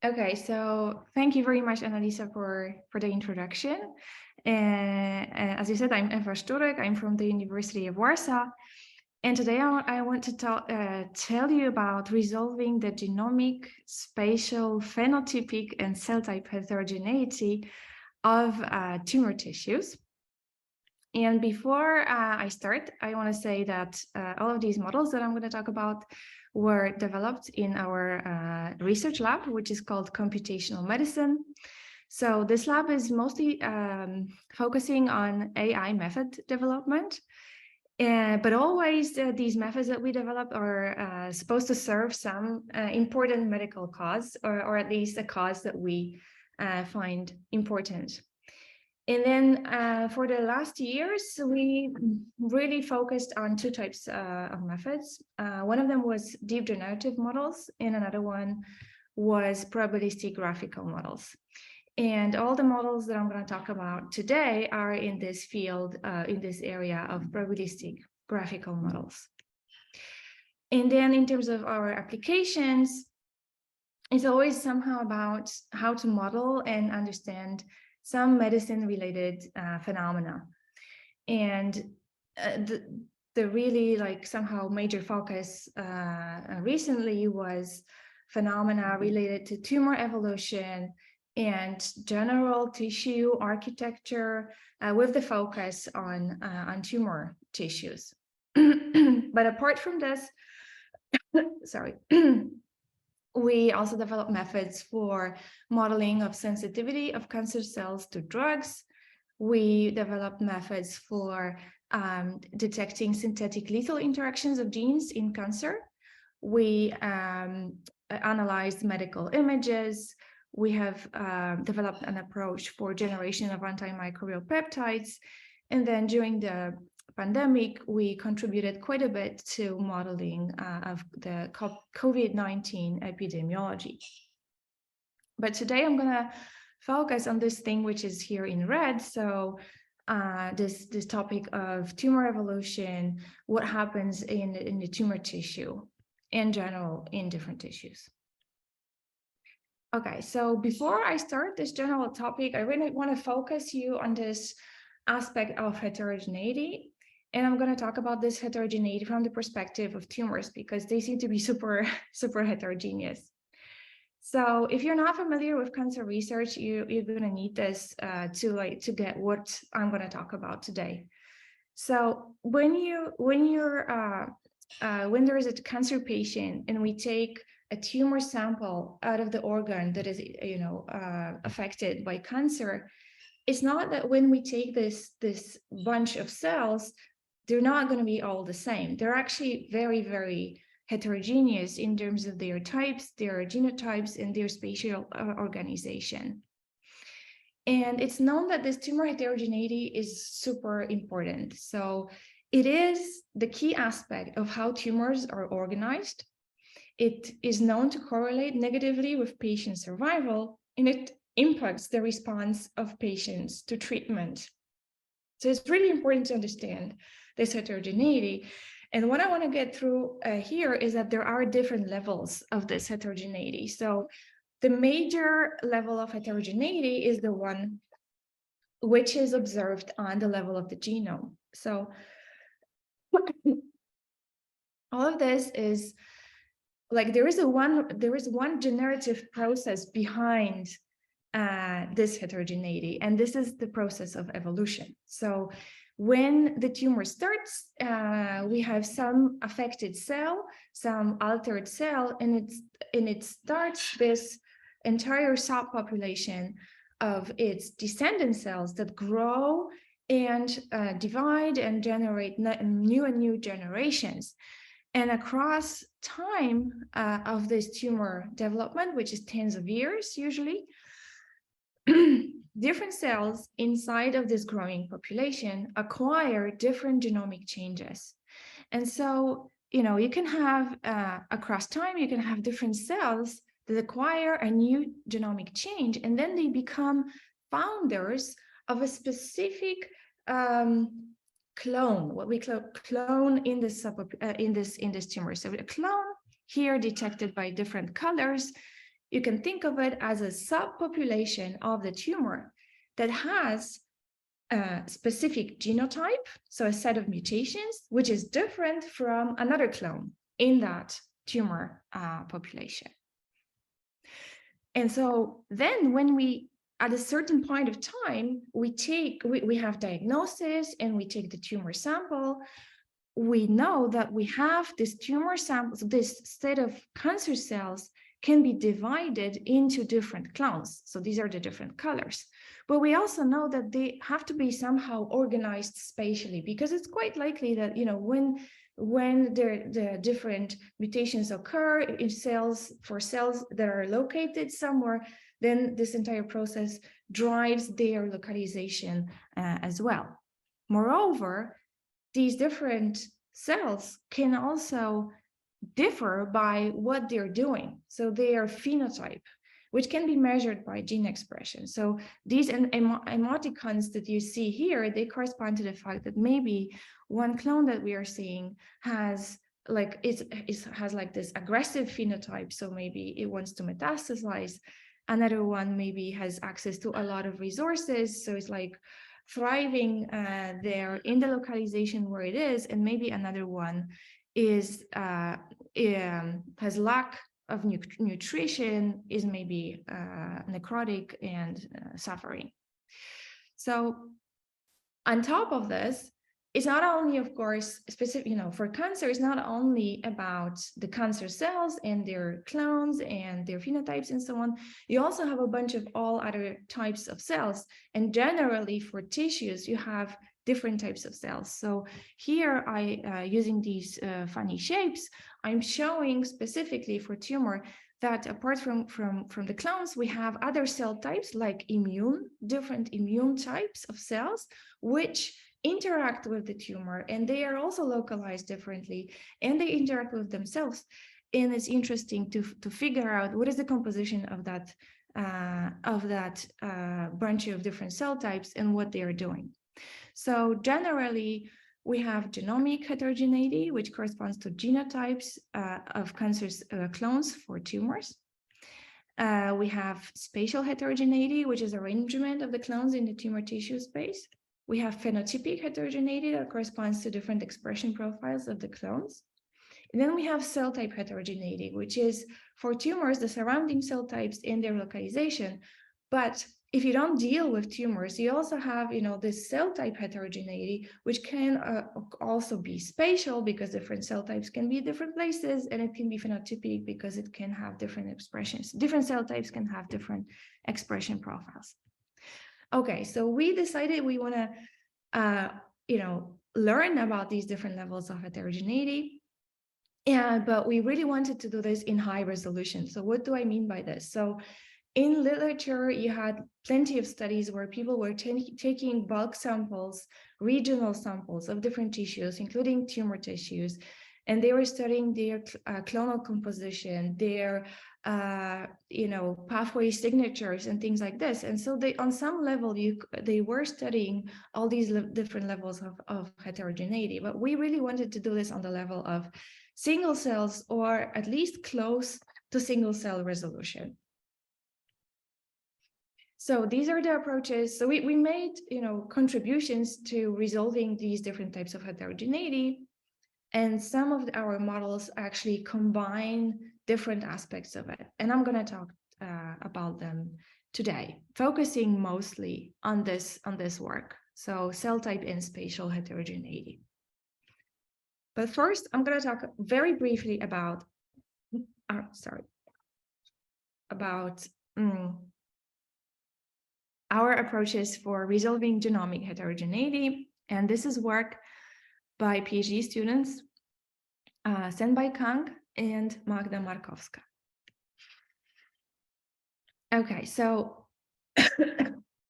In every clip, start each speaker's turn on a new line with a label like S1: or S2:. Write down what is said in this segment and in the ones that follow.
S1: Okay, so thank you very much, Annalisa, for the introduction. And as you said, I'm Eva Szczurek. I'm from the University of Warsaw. And today I want to tell you about resolving the genomic, spatial, phenotypic, and cell type heterogeneity of tumor tissues. And before I start, I want to say that all of these models that I'm going to talk about were developed in our research lab, which is called computational medicine. So this lab is mostly focusing on AI method development. But always these methods that we develop are supposed to serve some important medical cause, or at least a cause that we find important. And then for the last years, we really focused on two types of methods. One of them was deep generative models, and another one was probabilistic graphical models. And all the models that I'm going to talk about today are in this field, in this area of probabilistic graphical models. And then in terms of our applications, it's always somehow about how to model and understand some medicine-related phenomena. And the really somehow major focus recently was phenomena related to tumor evolution and general tissue architecture with the focus on tumor tissues. But apart from this, sorry, we also develop methods for modeling of sensitivity of cancer cells to drugs. We developed methods for detecting synthetic lethal interactions of genes in cancer. We analyzed medical images. We have developed an approach for generation of antimicrobial peptides. And then during the pandemic, we contributed quite a bit to modeling of the COVID-19 epidemiology. But today I'm going to focus on this thing which is here in red. So this topic of tumor evolution, what happens in the tumor tissue in general in different tissues. Okay, so before I start this general topic, I really want to focus you on this aspect of heterogeneity. And I'm going to talk about this heterogeneity from the perspective of tumors because they seem to be super heterogeneous. So if you're not familiar with cancer research, you're going to need this to get what I'm going to talk about today. So when there is a cancer patient and we take a tumor sample out of the organ that is affected by cancer, it's not that when we take this bunch of cells, they're not going to be all the same. They're actually very, very heterogeneous in terms of their types, their genotypes, and their spatial organization. And it's known that this tumor heterogeneity is super important. So it is the key aspect of how tumors are organized. It is known to correlate negatively with patient survival, and it impacts the response of patients to treatment. So it's really important to understand this heterogeneity. And what I want to get through here is that there are different levels of this heterogeneity. So the major level of heterogeneity is the one which is observed on the level of the genome. So all of this is there is one generative process behind this heterogeneity, and this is the process of evolution. So when the tumor starts, we have some affected cell, some altered cell, and it starts this entire subpopulation of its descendant cells that grow and divide and generate new generations. And across time of this tumor development, which is tens of years usually, different cells inside of this growing population acquire different genomic changes. And so, you can have, across time, you can have different cells that acquire a new genomic change, and then they become founders of a specific clone, what we call clone in this tumor. So a clone here detected by different colors you can think of it as a subpopulation of the tumor that has a specific genotype, so a set of mutations, which is different from another clone in that tumor population. And so then when we, at a certain point of time, we have diagnosis and we take the tumor sample, we know that we have this tumor samples, this set of cancer cells can be divided into different clones. So these are the different colors. But we also know that they have to be somehow organized spatially, because it's quite likely that, when the different mutations occur in cells, for cells that are located somewhere, then this entire process drives their localization as well. Moreover, these different cells can also differ by what they're doing. So they are phenotype, which can be measured by gene expression. So these emoticons that you see here, they correspond to the fact that maybe one clone that we are seeing has like this aggressive phenotype. So maybe it wants to metastasize. Another one maybe has access to a lot of resources. So it's like thriving there in the localization where it is, and maybe another one is has lack of nutrition, is maybe necrotic and suffering. So on top of this, it's not only, of course, specific, for cancer, it's not only about the cancer cells and their clones and their phenotypes and so on. You also have a bunch of all other types of cells. And generally for tissues, you have different types of cells. So here using these funny shapes, I'm showing specifically for tumor that apart from the clones, we have other cell types like different immune types of cells, which interact with the tumor, and they are also localized differently, and they interact with themselves. And it's interesting to figure out what is the composition of that bunch of different cell types and what they are doing. So generally, we have genomic heterogeneity, which corresponds to genotypes of cancer clones for tumors. We have spatial heterogeneity, which is arrangement of the clones in the tumor tissue space. We have phenotypic heterogeneity that corresponds to different expression profiles of the clones. And then we have cell type heterogeneity, which is for tumors, the surrounding cell types and their localization. But if you don't deal with tumors, you also have, this cell type heterogeneity, which can also be spatial because different cell types can be different places, and it can be phenotypic because it can have different expressions. Different cell types can have different expression profiles. Okay, so we decided we want to, learn about these different levels of heterogeneity, but we really wanted to do this in high resolution. So what do I mean by this? So in literature, you had plenty of studies where people were taking bulk samples, regional samples of different tissues, including tumor tissues, and they were studying their clonal composition, their pathway signatures and things like this. And so they, on some level, they were studying all these different levels of heterogeneity, but we really wanted to do this on the level of single cells, or at least close to single cell resolution. So these are the approaches. So we made, contributions to resolving these different types of heterogeneity. And some of our models actually combine different aspects of it. And I'm going to talk about them today, focusing mostly on this work. So cell type and spatial heterogeneity. But first, I'm going to talk very briefly about, our approaches for resolving genomic heterogeneity. And this is work by PhD students, Senbai Kang and Magda Markowska. Okay, so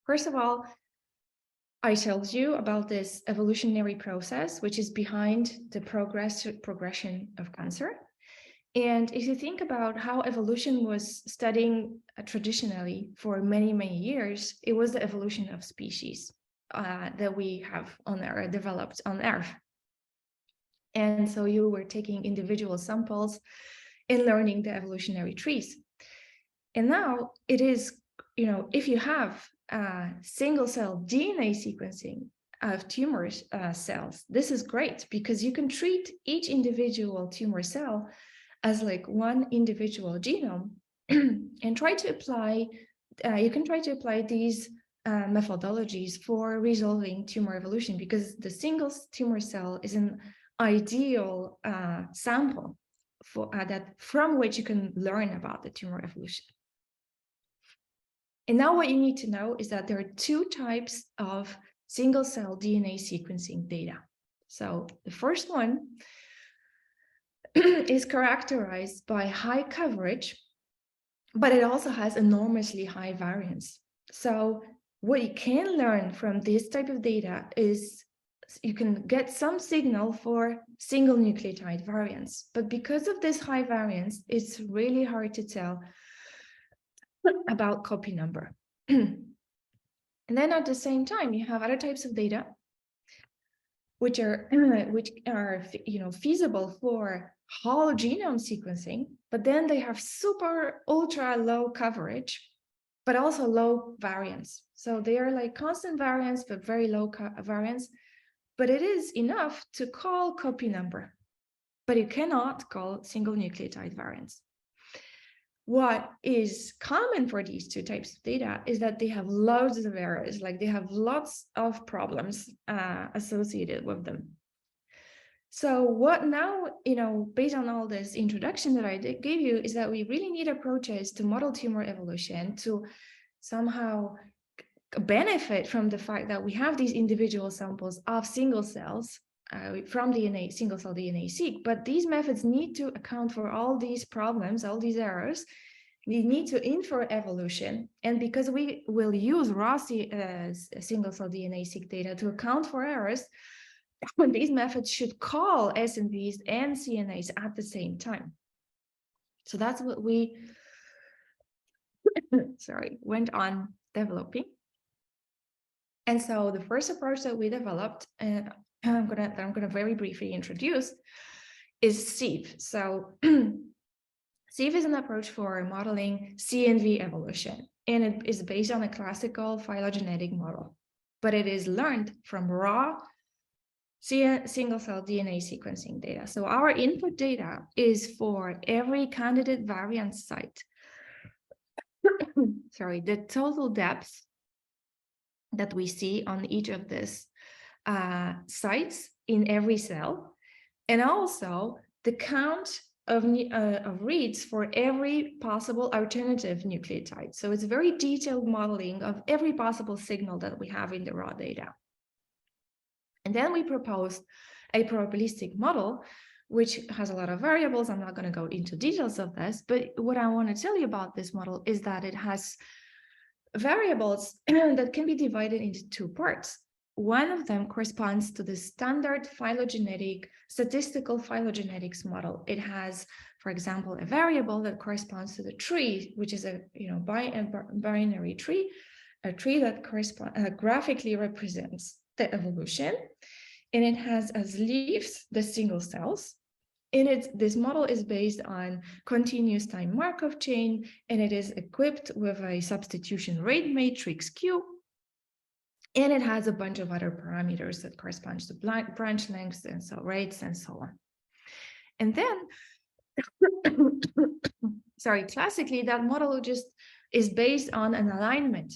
S1: first of all, I told you about this evolutionary process, which is behind the progression of cancer. And if you think about how evolution was studying traditionally for many, many years, it was the evolution of species that we have on Earth, developed on Earth. And so you were taking individual samples and learning the evolutionary trees. And now it is, if you have single cell DNA sequencing of tumor cells, this is great because you can treat each individual tumor cell as like one individual genome and try to apply, you can try to apply these methodologies for resolving tumor evolution, because the single tumor cell is an ideal sample for that from which you can learn about the tumor evolution. And now what you need to know is that there are two types of single cell DNA sequencing data. So the first one is characterized by high coverage, but it also has enormously high variance. So what you can learn from this type of data is you can get some signal for single nucleotide variants, but because of this high variance, it's really hard to tell about copy number. And then at the same time, you have other types of data which are feasible for whole genome sequencing, but then they have super ultra low coverage, but also low variance. So they are like constant variance, but very low variance. But it is enough to call copy number, but you cannot call single nucleotide variants. What is common for these two types of data is that they have loads of errors, like they have lots of problems associated with them. So what now, based on all this introduction that I gave you, is that we really need approaches to model tumor evolution to somehow benefit from the fact that we have these individual samples of single cells from DNA, single cell DNA-seq, but these methods need to account for all these problems, all these errors. We need to infer evolution, and because we will use raw single cell DNA-seq data to account for errors, these methods should call SNVs and CNAs at the same time. So that's what we went on developing. And so the first approach that we developed, and I'm gonna very briefly introduce, is SIEV. So SIEV is an approach for modeling CNV evolution, and it is based on a classical phylogenetic model, but it is learned from raw single cell DNA sequencing data. So our input data is for every candidate variant site. The total depth that we see on each of these sites in every cell, and also the count of reads for every possible alternative nucleotide. So it's very detailed modeling of every possible signal that we have in the raw data. And then we proposed a probabilistic model, which has a lot of variables. I'm not going to go into details of this, but what I want to tell you about this model is that it has variables that can be divided into two parts. One of them corresponds to the standard statistical phylogenetics model. It has, for example, a variable that corresponds to the tree, which is a binary tree, a tree that graphically represents the evolution, and it has as leaves the single cells. And this model is based on continuous time Markov chain, and it is equipped with a substitution rate matrix Q, and it has a bunch of other parameters that correspond to branch lengths and so rates and so on. And then, classically, that model just is based on an alignment,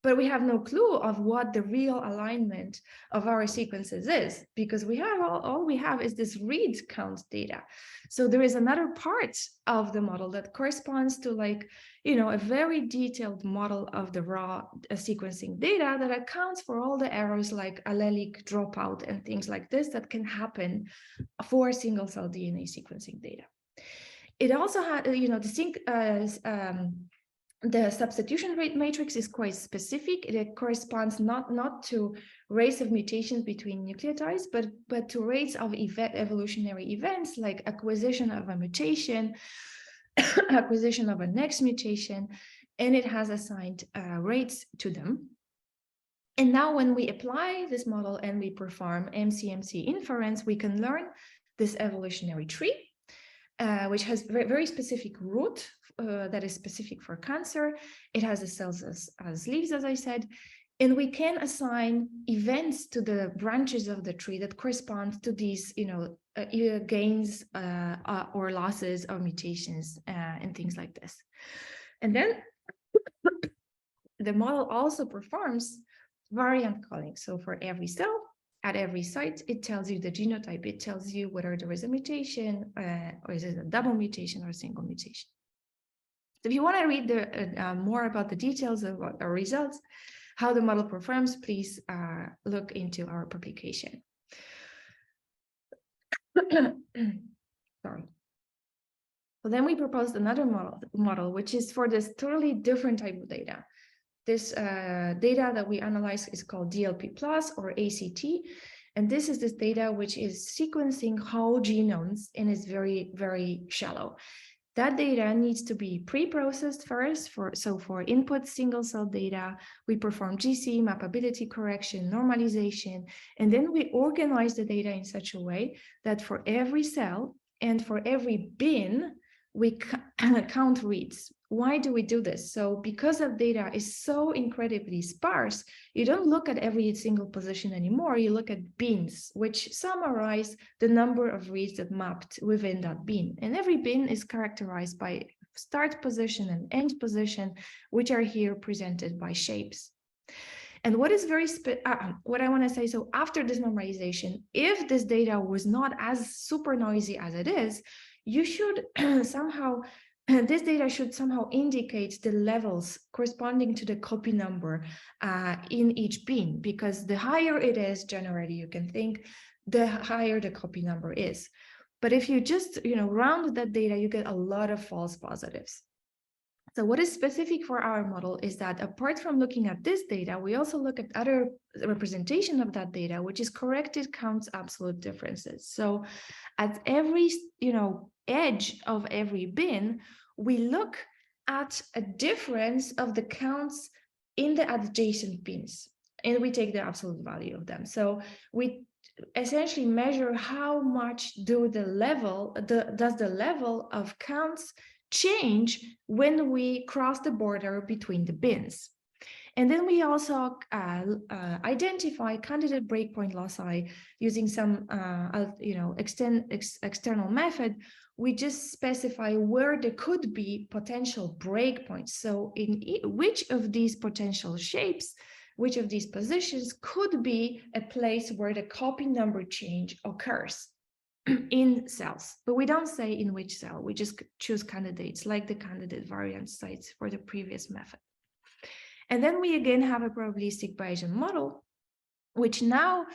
S1: but we have no clue of what the real alignment of our sequences is, because we have all we have is this read count data. So there is another part of the model that corresponds to a very detailed model of the raw sequencing data that accounts for all the errors like allelic dropout and things like this that can happen for single cell DNA sequencing data. It also had, the substitution rate matrix is quite specific. It corresponds not to rates of mutations between nucleotides, but to rates of evolutionary events like acquisition of a mutation, acquisition of a next mutation, and it has assigned rates to them. And now when we apply this model and we perform MCMC inference, we can learn this evolutionary tree. which has very specific root that is specific for cancer. It has the cells as leaves, as I said, and we can assign events to the branches of the tree that correspond to these, gains or losses or mutations and things like this. And then the model also performs variant calling. So for every cell, at every site, it tells you the genotype. It tells you whether there is a mutation, or is it a double mutation or a single mutation. So if you want to read more about the details of our results, how the model performs, please look into our publication. Sorry. Well, then we proposed another model, which is for this totally different type of data. This data that we analyze is called DLP plus or ACT. And this is this data which is sequencing whole genomes and is very, very shallow. That data needs to be pre-processed first. So for input single cell data, we perform GC, mappability correction, normalization, and then we organize the data in such a way that for every cell and for every bin, we count reads. Why do we do this? So because the data is so incredibly sparse, you don't look at every single position anymore. You look at bins, which summarize the number of reads that mapped within that bin. And every bin is characterized by start position and end position, which are here presented by shapes. And what is what I want to say, so after this normalization, if this data was not as super noisy as it is, you should somehow, this data should somehow indicate the levels corresponding to the copy number in each bin, because the higher it is, generally you can think, the higher the copy number is. But if you just, round that data, you get a lot of false positives. So what is specific for our model is that apart from looking at this data, we also look at other representation of that data, which is corrected counts absolute differences. So at every, edge of every bin, we look at a difference of the counts in the adjacent bins, and we take the absolute value of them. So we essentially measure how much does the level of counts change when we cross the border between the bins. And then we also identify candidate breakpoint loci using some external method. We just specify where there could be potential breakpoints. So in which of these potential shapes, which of these positions could be a place where the copy number change occurs in cells, but we don't say in which cell. We just choose candidates like the candidate variant sites for the previous method. And then we again have a probabilistic Bayesian model, which now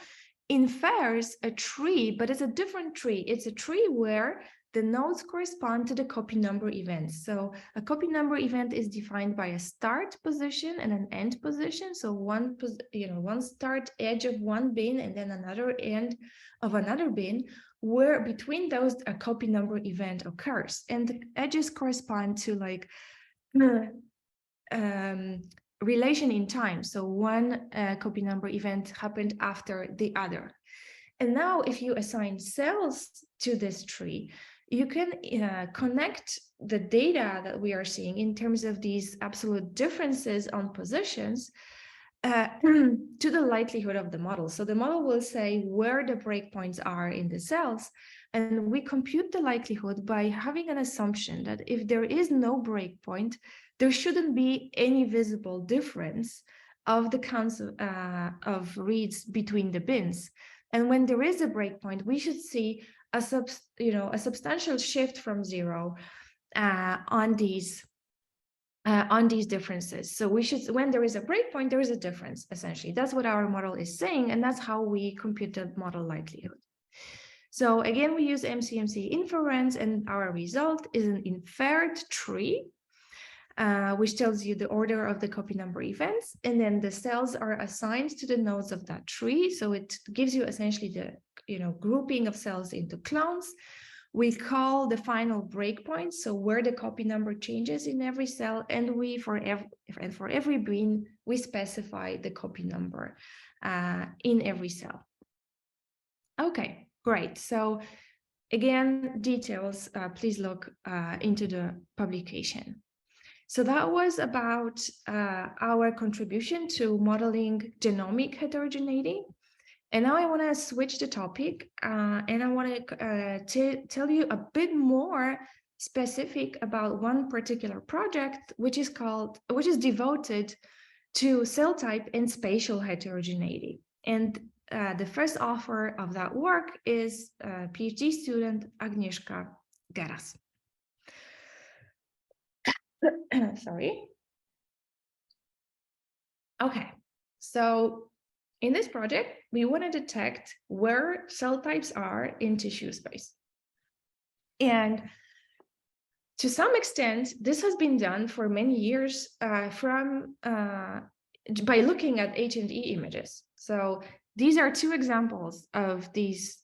S1: infers a tree, but it's a different tree. It's a tree where the nodes correspond to the copy number events. So a copy number event is defined by a start position and an end position. So one start edge of one bin and then another end of another bin, where between those a copy number event occurs, and the edges correspond to like relation in time. So one copy number event happened after the other. And now if you assign cells to this tree, you can connect the data that we are seeing in terms of these absolute differences on positions to the likelihood of the model. So the model will say where the breakpoints are in the cells, and we compute the likelihood by having an assumption that if there is no breakpoint, there shouldn't be any visible difference of the counts of reads between the bins. And when there is a breakpoint, we should see a substantial shift from zero on these differences. So we should, when there is a breakpoint, there is a difference, essentially. That's what our model is saying, and that's how we compute the model likelihood. So again, we use MCMC inference, and our result is an inferred tree, which tells you the order of the copy number events, and then the cells are assigned to the nodes of that tree. So it gives you essentially the grouping of cells into clones. We call the final breakpoint, so where the copy number changes in every cell, and for every bin we specify the copy number in every cell. Okay, great. So Again, details, please look into the publication. So that was about our contribution to modeling genomic heterogeneity. And now I want to switch the topic and I want to tell you a bit more specific about one particular project, which is devoted to cell type and spatial heterogeneity. And the first author of that work is PhD student Agnieszka Geras. Sorry. Okay, so in this project, we want to detect where cell types are in tissue space. And to some extent, this has been done for many years by looking at H&E images. So these are two examples of these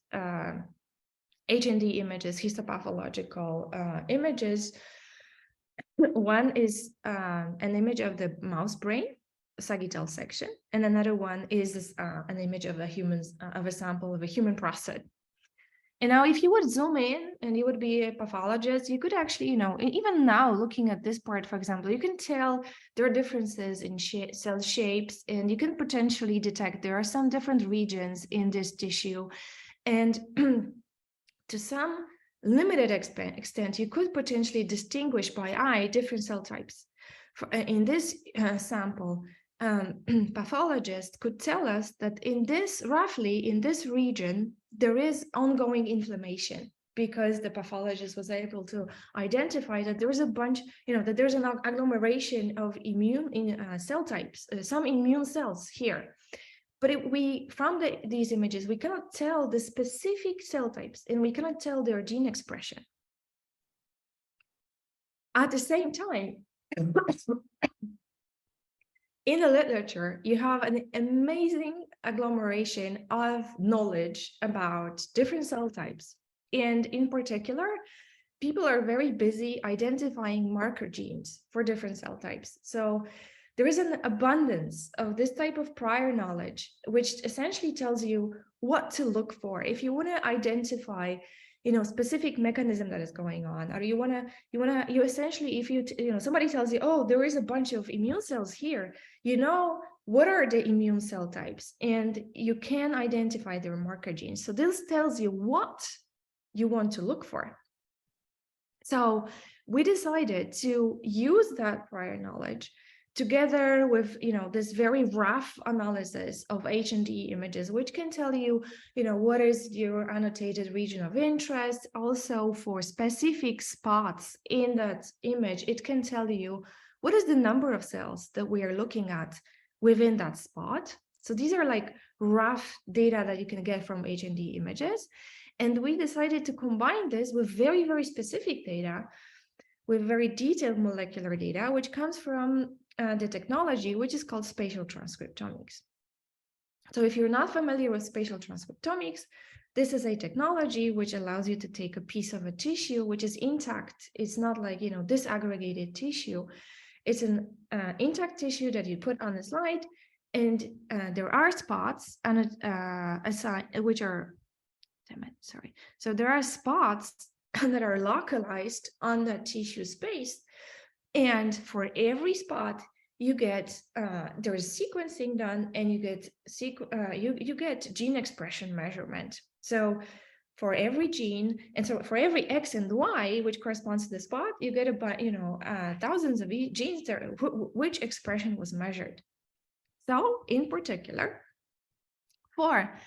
S1: H&E images, histopathological images. One is an image of the mouse brain, sagittal section, and another one is an image of a sample of a human prostate. And now if you would zoom in and you would be a pathologist, you could actually, even now looking at this part, for example, you can tell there are differences in cell shapes, and you can potentially detect there are some different regions in this tissue. And to some limited extent, you could potentially distinguish by eye different cell types. In this sample, pathologists could tell us that roughly in this region, there is ongoing inflammation, because the pathologist was able to identify that there is a bunch, that there's an agglomeration of cell types, some immune cells here. But from these images, we cannot tell the specific cell types, and we cannot tell their gene expression. At the same time, in the literature, you have an amazing agglomeration of knowledge about different cell types. And in particular, people are very busy identifying marker genes for different cell types. So there is an abundance of this type of prior knowledge, which essentially tells you what to look for if you want to identify specific mechanism that is going on, or you essentially, if somebody tells you, oh, there is a bunch of immune cells here, what are the immune cell types, and you can identify their marker genes. So this tells you what you want to look for. So we decided to use that prior knowledge together with this very rough analysis of H&E images, which can tell you what is your annotated region of interest. Also, for specific spots in that image, it can tell you what is the number of cells that we are looking at within that spot. So these are like rough data that you can get from H&E images. And we decided to combine this with very, very specific data, with very detailed molecular data, which comes from the technology, which is called spatial transcriptomics. So if you're not familiar with spatial transcriptomics, this is a technology which allows you to take a piece of a tissue which is intact. It's not like, disaggregated tissue. It's an intact tissue that you put on a slide, and there are spots which are, so there are spots that are localized on the tissue space. And for every spot, you get there is sequencing done, and you get gene expression measurement. So for every gene, and so for every X and Y, which corresponds to the spot, you get about thousands of genes there, which expression was measured. So in particular, for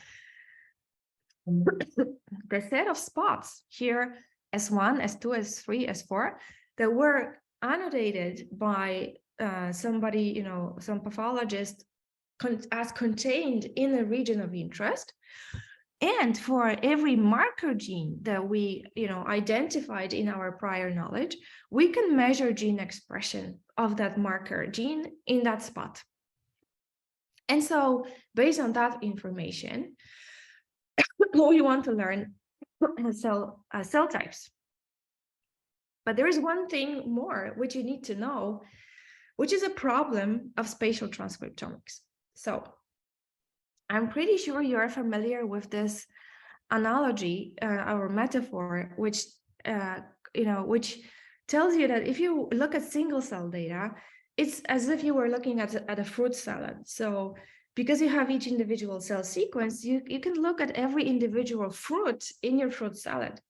S1: the set of spots here, S1, S2, S3, S4, that were annotated by somebody, some pathologist, as contained in a region of interest. And for every marker gene that we, identified in our prior knowledge, we can measure gene expression of that marker gene in that spot. And so based on that information, we want to learn cell types. But there is one thing more which you need to know, which is a problem of spatial transcriptomics. So I'm pretty sure you're familiar with this analogy or metaphor, which which tells you that if you look at single cell data, it's as if you were looking at a fruit salad. So because you have each individual cell sequence, you can look at every individual fruit in your fruit salad.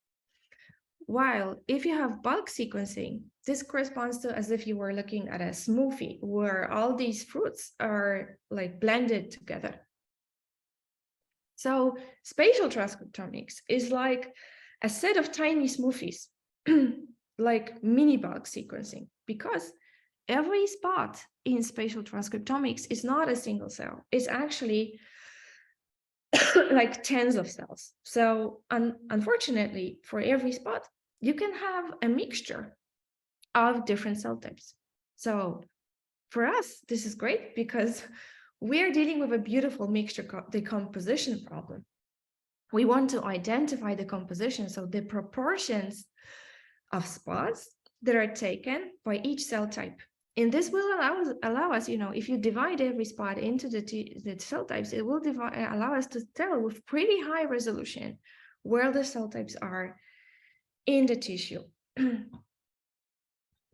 S1: While if you have bulk sequencing, this corresponds to as if you were looking at a smoothie where all these fruits are like blended together. So spatial transcriptomics is like a set of tiny smoothies, like mini bulk sequencing, because every spot in spatial transcriptomics is not a single cell. It's actually like tens of cells. So unfortunately, for every spot, you can have a mixture of different cell types. So for us, this is great because we're dealing with a beautiful mixture decomposition problem. We want to identify the composition, so the proportions of spots that are taken by each cell type. And this will allow us, if you divide every spot into the cell types, it will allow us to tell with pretty high resolution where the cell types are in the tissue.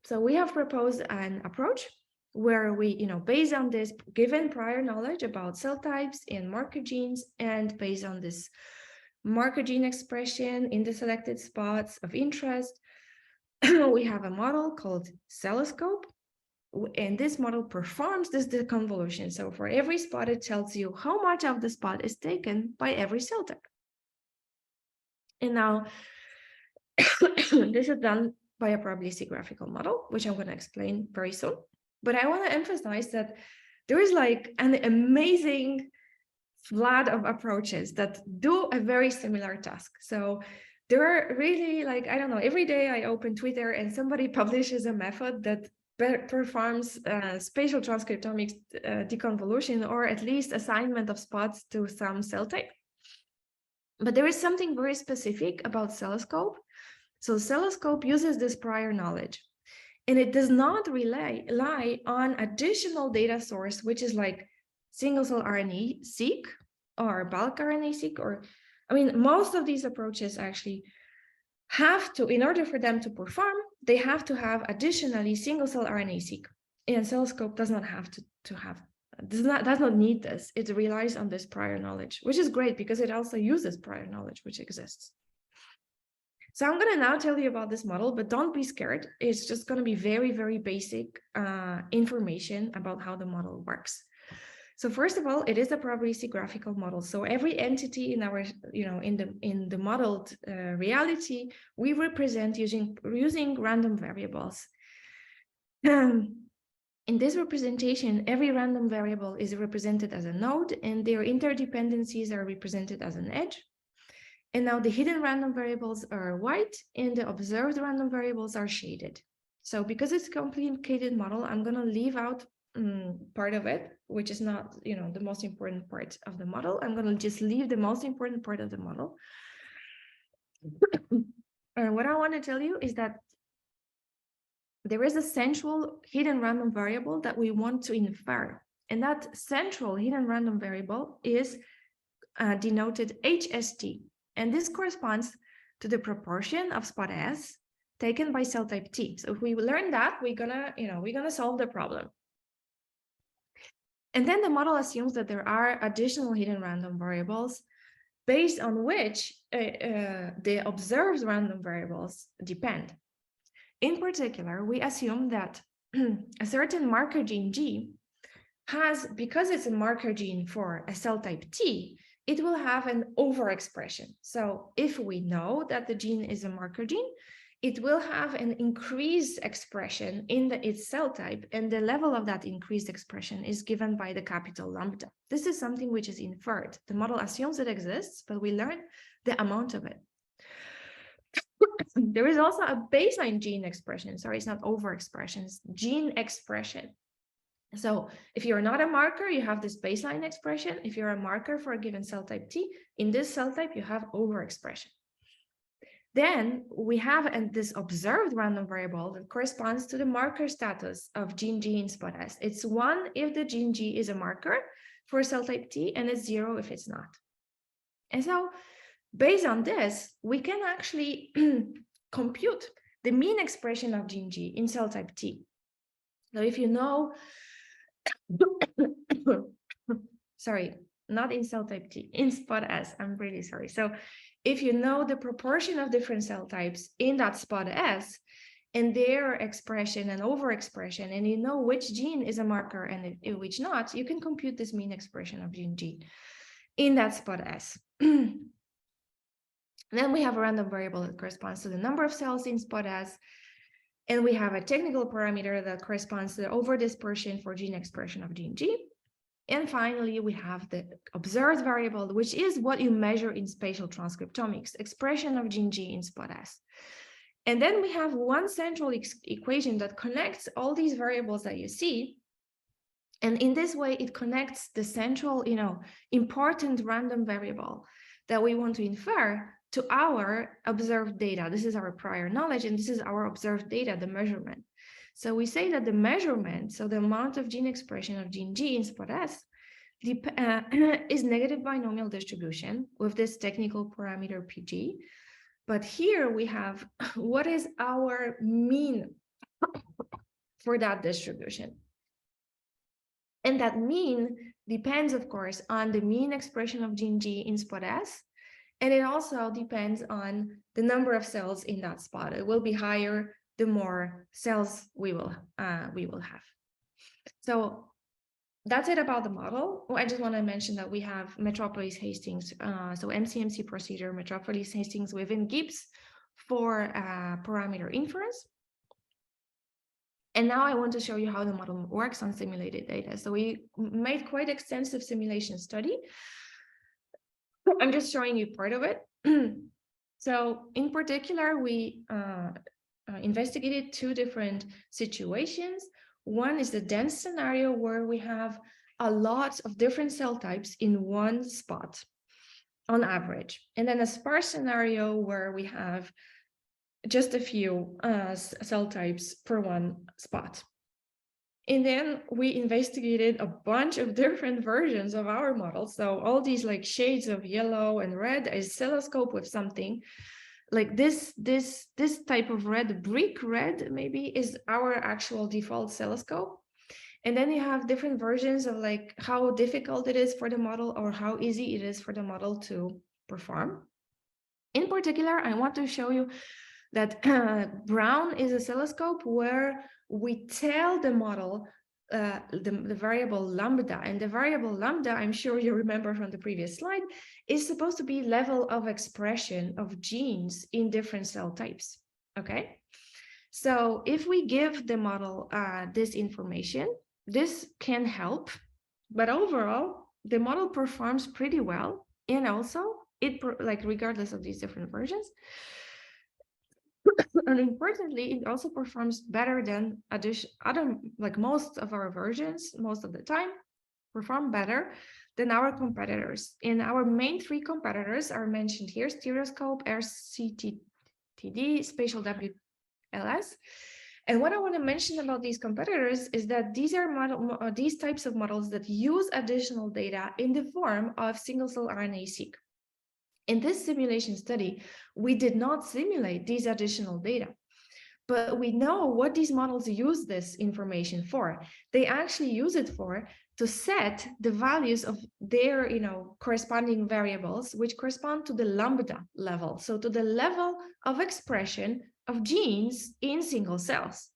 S1: So we have proposed an approach where we, based on this, given prior knowledge about cell types and marker genes, and based on this marker gene expression in the selected spots of interest, we have a model called Celloscope, and this model performs this deconvolution. So for every spot, it tells you how much of the spot is taken by every cell type. And now, this is done by a probabilistic graphical model, which I'm going to explain very soon. But I want to emphasize that there is like an amazing flood of approaches that do a very similar task. So there are really like, I don't know, every day I open Twitter and somebody publishes a method that performs spatial transcriptomics deconvolution, or at least assignment of spots to some cell type. But there is something very specific about Celloscope. So Celloscope uses this prior knowledge, and it does not rely on additional data source, which is like single cell RNA-seq or bulk RNA-seq, or, I mean, most of these approaches actually have to, in order for them to perform, they have to have additionally single cell RNA-seq. And Celloscope does not have to have, does not need this. It relies on this prior knowledge, which is great because it also uses prior knowledge which exists. So I'm going to now tell you about this model, but don't be scared. It's just going to be very, very basic information about how the model works. So first of all, it is a probabilistic graphical model. So every entity in our, in the modeled reality, we represent using random variables. In this representation, every random variable is represented as a node, and their interdependencies are represented as an edge. And now the hidden random variables are white and the observed random variables are shaded. So because it's a complicated model, I'm going to leave out part of it, which is not, the most important part of the model. I'm going to just leave the most important part of the model. What I want to tell you is that there is a central hidden random variable that we want to infer. And that central hidden random variable is denoted HST. And this corresponds to the proportion of spot S taken by cell type T. So if we learn that, we're gonna solve the problem. And then the model assumes that there are additional hidden random variables based on which the observed random variables depend. In particular, we assume that a certain marker gene G has, because it's a marker gene for a cell type T, it will have an overexpression. So if we know that the gene is a marker gene, it will have an increased expression in its cell type, and the level of that increased expression is given by the capital lambda. This is something which is inferred. The model assumes it exists, but we learn the amount of it. There is also a baseline gene expression. Sorry, it's not overexpression, it's gene expression. So if you're not a marker, you have this baseline expression. If you're a marker for a given cell type T, in this cell type, you have overexpression. Then we have this observed random variable that corresponds to the marker status of gene G in spot S. It's 1 if the gene G is a marker for cell type T, and it's 0 if it's not. And so Based on this, we can actually compute the mean expression of gene G in cell type T. So if you know, sorry, not in cell type T, in spot S, I'm really sorry. So if you know the proportion of different cell types in that spot S, and their expression and overexpression, and you know which gene is a marker and which not, you can compute this mean expression of gene G in that spot S. Then we have a random variable that corresponds to the number of cells in spot S, and we have a technical parameter that corresponds to the overdispersion for gene expression of gene G. And finally, we have the observed variable, which is what you measure in spatial transcriptomics, expression of gene G in spot S. And then we have one central equation that connects all these variables that you see. And in this way, it connects the central, important random variable that we want to infer to our observed data. This is our prior knowledge, and this is our observed data, the measurement. So we say that the measurement, so the amount of gene expression of gene G in spot S, is negative binomial distribution with this technical parameter PG. But here we have what is our mean for that distribution. And that mean depends, of course, on the mean expression of gene G in spot S. And it also depends on the number of cells in that spot. It will be higher the more cells we will have. So that's it about the model. I just want to mention that we have Metropolis Hastings, so MCMC procedure, Metropolis Hastings within GIPS for parameter inference. And now I want to show you how the model works on simulated data. So we made quite extensive simulation study. I'm just showing you part of it. So in particular, we investigated two different situations. One is the dense scenario where we have a lot of different cell types in one spot on average. And then a sparse scenario where we have just a few cell types per one spot. And then we investigated a bunch of different versions of our model. So all these like shades of yellow and red is oscilloscope with something. Like this type of red, brick red maybe, is our actual default oscilloscope. And then you have different versions of like how difficult it is for the model or how easy it is for the model to perform. In particular, I want to show you that brown is a oscilloscope where we tell the model the variable lambda, and the variable lambda, I'm sure you remember from the previous slide, is supposed to be level of expression of genes in different cell types. Okay, so if we give the model this information, this can help, but overall the model performs pretty well, and also it regardless of these different versions. And importantly, it also performs better than most of our versions, most of the time, perform better than our competitors. And our main three competitors are mentioned here: Stereoscope, RCTD, Spatial WLS. And what I want to mention about these competitors is that these are these types of models that use additional data in the form of single-cell RNA-seq. In this simulation study, we did not simulate these additional data, but we know what these models use this information for. They actually use it to set the values of their corresponding variables, which correspond to the lambda level, so to the level of expression of genes in single cells.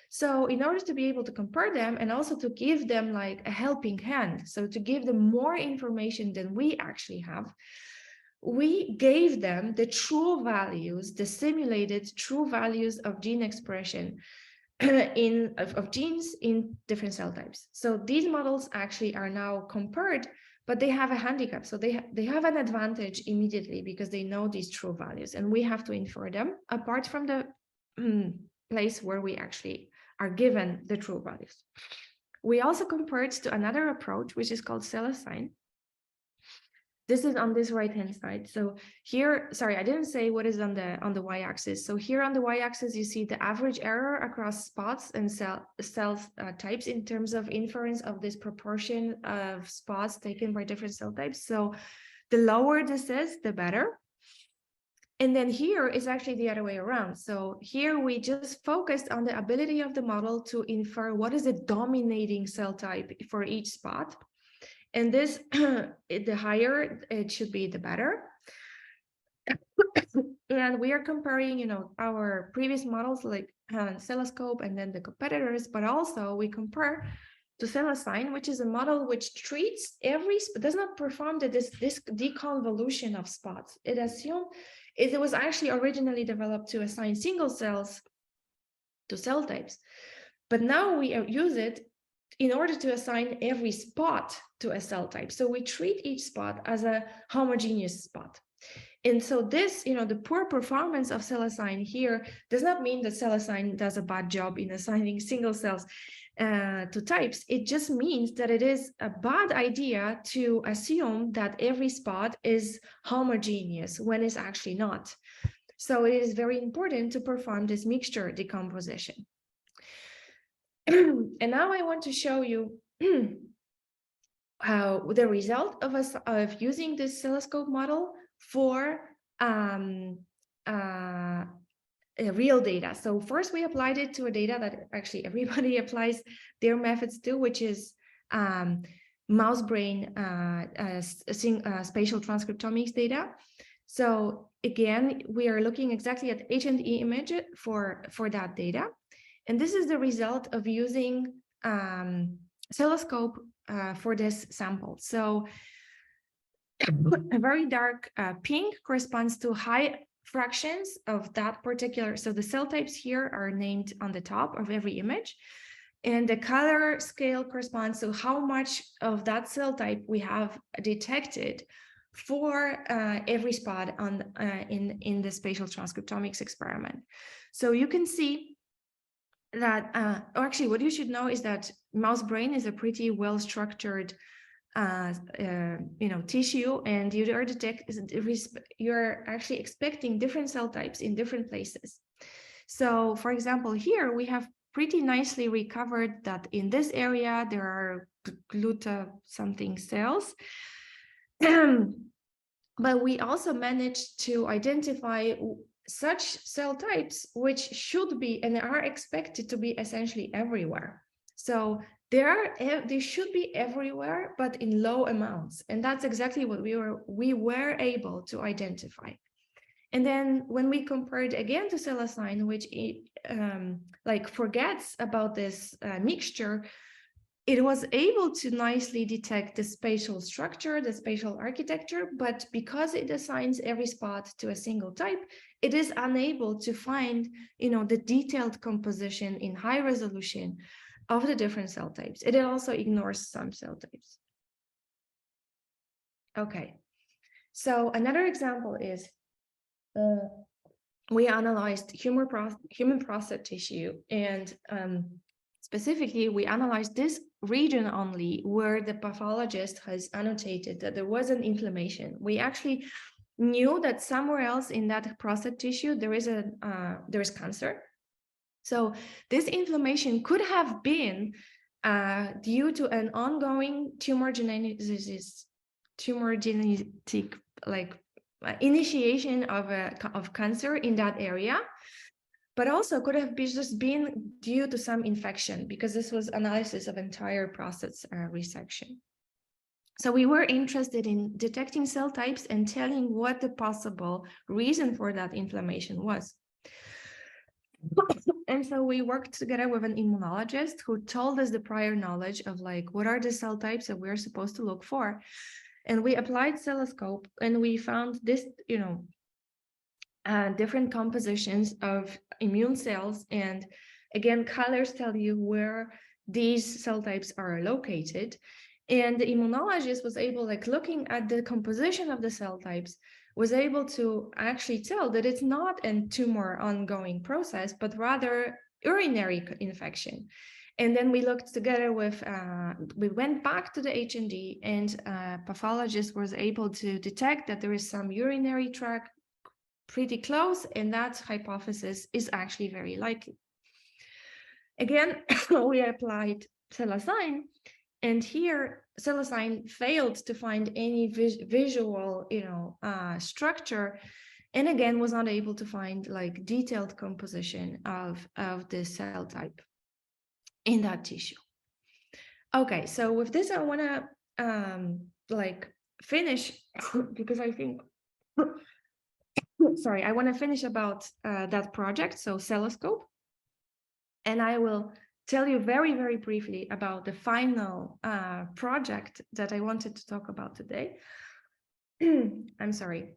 S1: So in order to be able to compare them and also to give them like a helping hand, so to give them more information than we actually have, we gave them the true values, the simulated true values of gene expression of genes in different cell types. So these models actually are now compared, but they have a handicap. So they have an advantage immediately because they know these true values, and we have to infer them apart from the place where we actually are given the true values. We also compared to another approach, which is called cell assign. This is on this right-hand side. So here, sorry, I didn't say what is on the y-axis. So here on the y-axis, you see the average error across spots and cell types in terms of inference of this proportion of spots taken by different cell types. So the lower this is, the better. And then here is actually the other way around. So here we just focused on the ability of the model to infer what is the dominating cell type for each spot. And this, the higher it should be, the better. And we are comparing, our previous models like Oscilloscope and then the competitors, but also we compare to Celestine, which is a model which treats does not perform this deconvolution of spots. It assumed it was actually originally developed to assign single cells to cell types, but now we use it in order to assign every spot to a cell type. So we treat each spot as a homogeneous spot. And so this, the poor performance of Celestine here does not mean that Celestine does a bad job in assigning single cells to types. It just means that it is a bad idea to assume that every spot is homogeneous when it's actually not. So it is very important to perform this mixture decomposition. And now I want to show you how the result of using this oscilloscope model for real data. So first we applied it to a data that actually everybody applies their methods to, which is mouse brain spatial transcriptomics data. So again, we are looking exactly at H&E image for that data. And this is the result of using oscilloscope for this sample. So a very dark pink corresponds to high fractions of that particular. So the cell types here are named on the top of every image. And the color scale corresponds to how much of that cell type we have detected for every spot on in the spatial transcriptomics experiment. So you can see that, actually what you should know is that mouse brain is a pretty well-structured tissue, and you're actually expecting different cell types in different places. So for example, here we have pretty nicely recovered that in this area there are gluta something cells. But we also managed to identify such cell types which should be and are expected to be essentially everywhere. So they should be everywhere, but in low amounts. And that's exactly what we were able to identify. And then when we compared again to Celestine, which forgets about this mixture, it was able to nicely detect the spatial structure, the spatial architecture, but because it assigns every spot to a single type, it is unable to find, the detailed composition in high resolution of the different cell types. It also ignores some cell types. Okay, so another example is we analyzed human prostate tissue, and specifically, we analyzed this region only where the pathologist has annotated that there was an inflammation. We actually knew that somewhere else in that prostate tissue there is cancer. So this inflammation could have been due to an ongoing tumor genetic initiation of cancer in that area, but also could have just been due to some infection, because this was analysis of entire prostate resection. So we were interested in detecting cell types and telling what the possible reason for that inflammation was. And so we worked together with an immunologist who told us the prior knowledge of what are the cell types that we're supposed to look for. And we applied oscilloscope, and we found this, different compositions of immune cells. And again, colors tell you where these cell types are located. And the immunologist was able, looking at the composition of the cell types, was able to actually tell that it's not a tumor ongoing process, but rather urinary infection. And then we looked together with, we went back to the H&D, and pathologist was able to detect that there is some urinary tract pretty close, and that hypothesis is actually very likely. Again, we applied Celestine, and here Celestine failed to find any visual, structure and again was not able to find like detailed composition of this cell type in that tissue. Okay, so with this I want to like finish because I think sorry, I want to finish about that project, so Celloscope, and I will tell you very, very briefly about the final project that I wanted to talk about today. I'm sorry,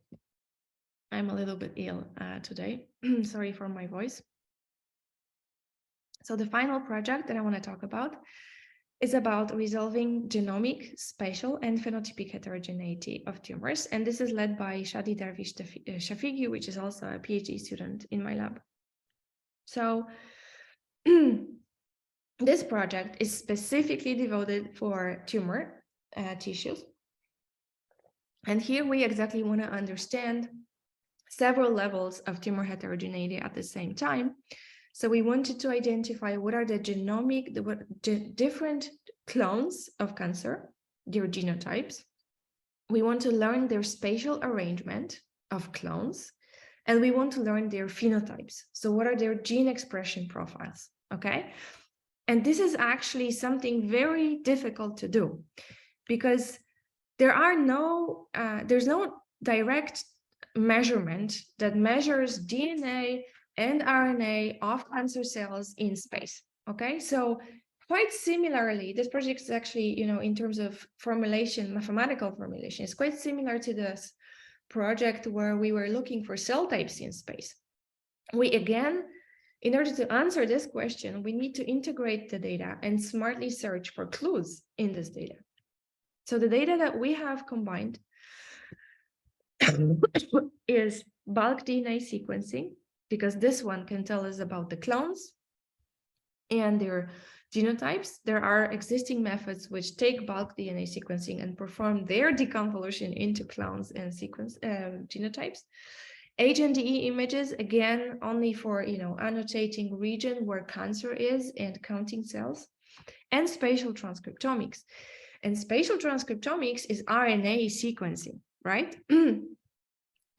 S1: I'm a little bit ill today. Sorry for my voice. So the final project that I want to talk about is about resolving genomic, spatial, and phenotypic heterogeneity of tumors. And this is led by Shadi Darvish Shafigi, which is also a PhD student in my lab. So this project is specifically devoted for tumor tissues. And here we exactly want to understand several levels of tumor heterogeneity at the same time. So we wanted to identify what are the genomic, different clones of cancer, their genotypes. We want to learn their spatial arrangement of clones, and we want to learn their phenotypes. So what are their gene expression profiles, okay? And this is actually something very difficult to do because there's no direct measurement that measures DNA and RNA of cancer cells in space, okay? So quite similarly, this project is actually, in terms of formulation, mathematical formulation, is quite similar to this project where we were looking for cell types in space. We, again, in order to answer this question, we need to integrate the data and smartly search for clues in this data. So the data that we have combined is bulk DNA sequencing, because this one can tell us about the clones and their genotypes. There are existing methods which take bulk DNA sequencing and perform their deconvolution into clones and sequence genotypes. HNDE images, again, only for annotating region where cancer is and counting cells, and spatial transcriptomics. And spatial transcriptomics is RNA sequencing, right?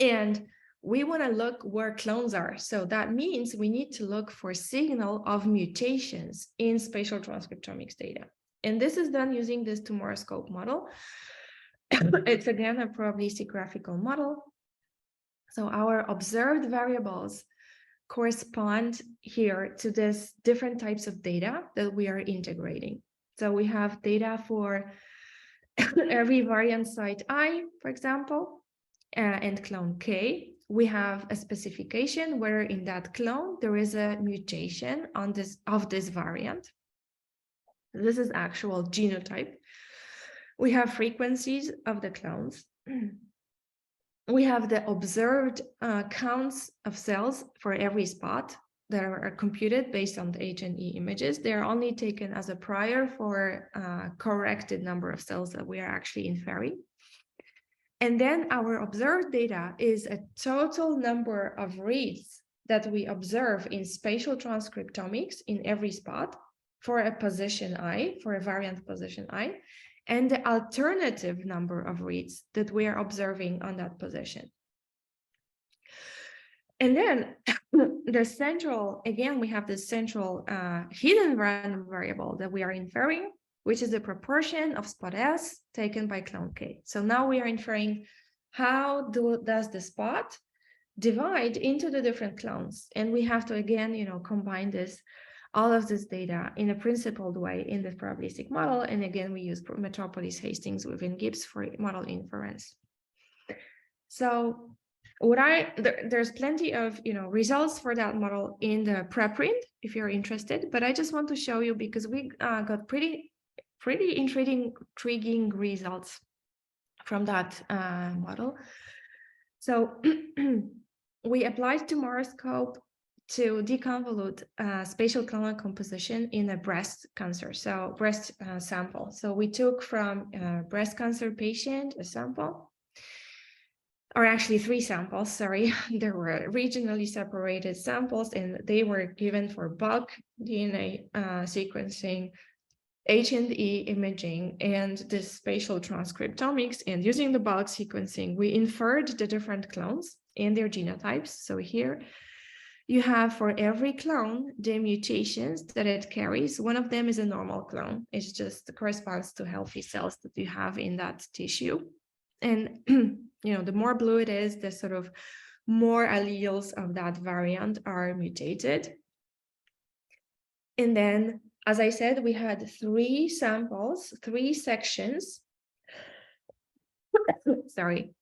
S1: And we want to look where clones are. So that means we need to look for signal of mutations in spatial transcriptomics data. And this is done using this Tumoroscope model. It's again a probabilistic graphical model. So our observed variables correspond here to this different types of data that we are integrating. So we have data for every variant site I, for example, and clone K. We have a specification where in that clone there is a mutation of this variant. This is actual genotype. We have frequencies of the clones. We have the observed counts of cells for every spot that are computed based on the H&E images. They are only taken as a prior for corrected number of cells that we are actually inferring. And then our observed data is a total number of reads that we observe in spatial transcriptomics in every spot for a position I, for a variant position I, and the alternative number of reads that we are observing on that position. And then the central, again, we have the central hidden random variable that we are inferring, which is the proportion of spot S taken by clone K. So now we are inferring how does the spot divide into the different clones. And we have to, again, combine all of this data in a principled way in the probabilistic model. And again, we use Metropolis Hastings within Gibbs for model inference. So there's plenty of results for that model in the preprint if you're interested, but I just want to show you because we got pretty intriguing results from that model. So we applied Tumoroscope to deconvolute spatial clonal composition in a breast cancer, so breast sample. So we took from a breast cancer patient a sample, or actually 3 samples, sorry. There were regionally separated samples and they were given for bulk DNA sequencing, H&E imaging, and this spatial transcriptomics. And using the bulk sequencing, we inferred the different clones and their genotypes. So here you have for every clone the mutations that it carries. One of them is a normal clone. It just corresponds to healthy cells that you have in that tissue. And the more blue it is, the sort of more alleles of that variant are mutated. And then, as I said, we had 3 samples, 3 sections. Sorry.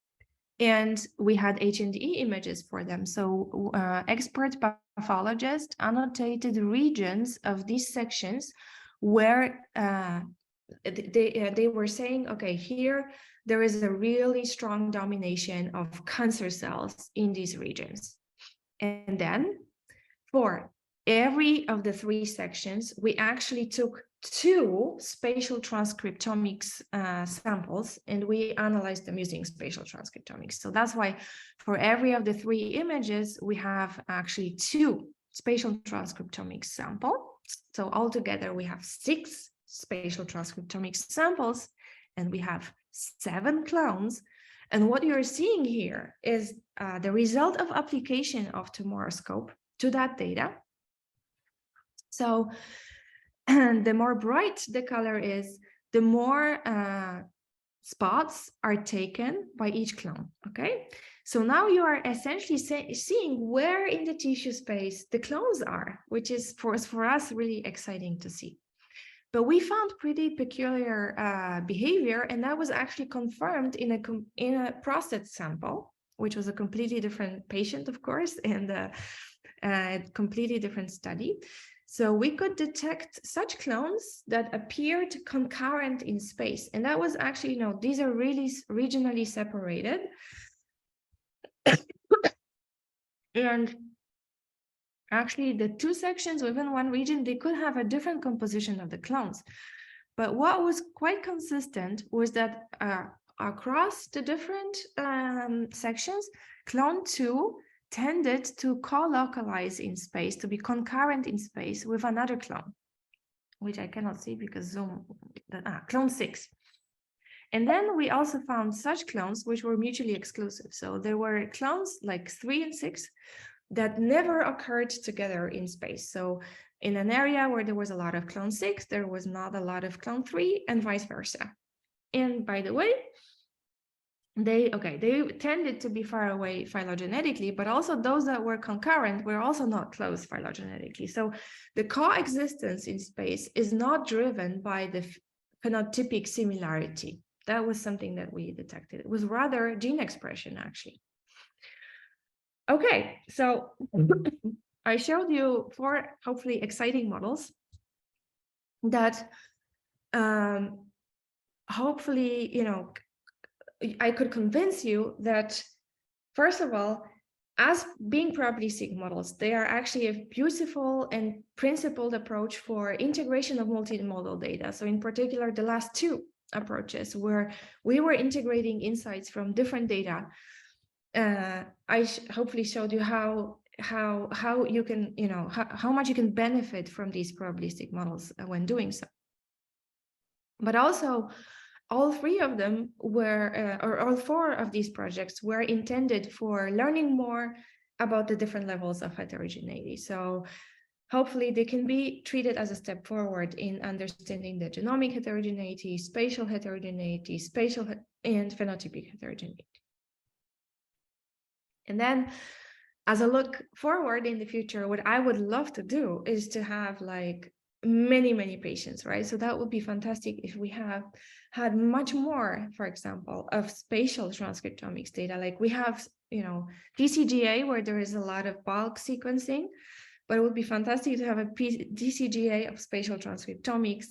S1: And we had H&E images for them. So expert pathologists annotated regions of these sections where they were saying, okay, here there is a really strong domination of cancer cells in these regions. And then for every of the 3 sections, we actually took 2 spatial transcriptomics samples, and we analyzed them using spatial transcriptomics. So that's why for every of the 3 images, we have actually 2 spatial transcriptomics samples. So altogether, we have 6 spatial transcriptomics samples, and we have 7 clones. And what you're seeing here is the result of application of Tumoroscope to that data. So the more bright the color is, the more spots are taken by each clone, okay? So now you are essentially seeing where in the tissue space the clones are, which is for us really exciting to see. But we found pretty peculiar behavior, and that was actually confirmed in a prostate sample, which was a completely different patient, of course, and a completely different study. So we could detect such clones that appeared concurrent in space. And that was actually, these are really regionally separated. And actually, the 2 sections within one region, they could have a different composition of the clones. But what was quite consistent was that across the different sections, clone 2 tended to co-localize in space, to be concurrent in space with another clone, which I cannot see because clone 6. And then we also found such clones which were mutually exclusive. So there were clones like 3 and 6 that never occurred together in space. So in an area where there was a lot of clone 6, there was not a lot of clone 3, and vice versa. And by the way, they tended to be far away phylogenetically, but also those that were concurrent were also not close phylogenetically. So the coexistence in space is not driven by the phenotypic similarity. That was something that we detected. It was rather gene expression, actually. Okay, so I showed you 4 hopefully exciting models that hopefully, I could convince you that, first of all, as being probabilistic models, they are actually a beautiful and principled approach for integration of multimodal data. So in particular, the last 2 approaches where we were integrating insights from different data, I hopefully showed you how you can, how much you can benefit from these probabilistic models when doing so. But also, all 3 of them were, or all 4 of these projects were intended for learning more about the different levels of heterogeneity. So hopefully they can be treated as a step forward in understanding the genomic heterogeneity, spatial heterogeneity, spatial and phenotypic heterogeneity. And then as a look forward in the future, what I would love to do is to have like many patients, right? So that would be fantastic if we had much more, for example, of spatial transcriptomics data. Like we have, DCGA, where there is a lot of bulk sequencing, but it would be fantastic to have a DCGA of spatial transcriptomics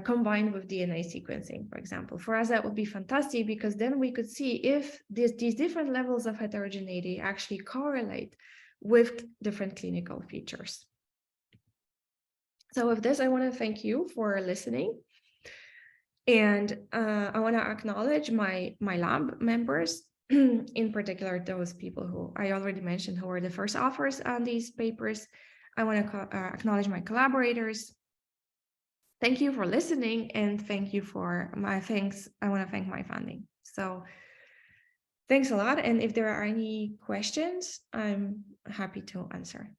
S1: combined with DNA sequencing, for example. For us, that would be fantastic, because then we could see if these different levels of heterogeneity actually correlate with different clinical features. So with this, I want to thank you for listening. And I want to acknowledge my lab members, in particular, those people who I already mentioned who were the first authors on these papers. I want to acknowledge my collaborators. Thank you for listening, and thank you for my thanks. I want to thank my funding. So Thanks a lot. And if there are any questions, I'm happy to answer.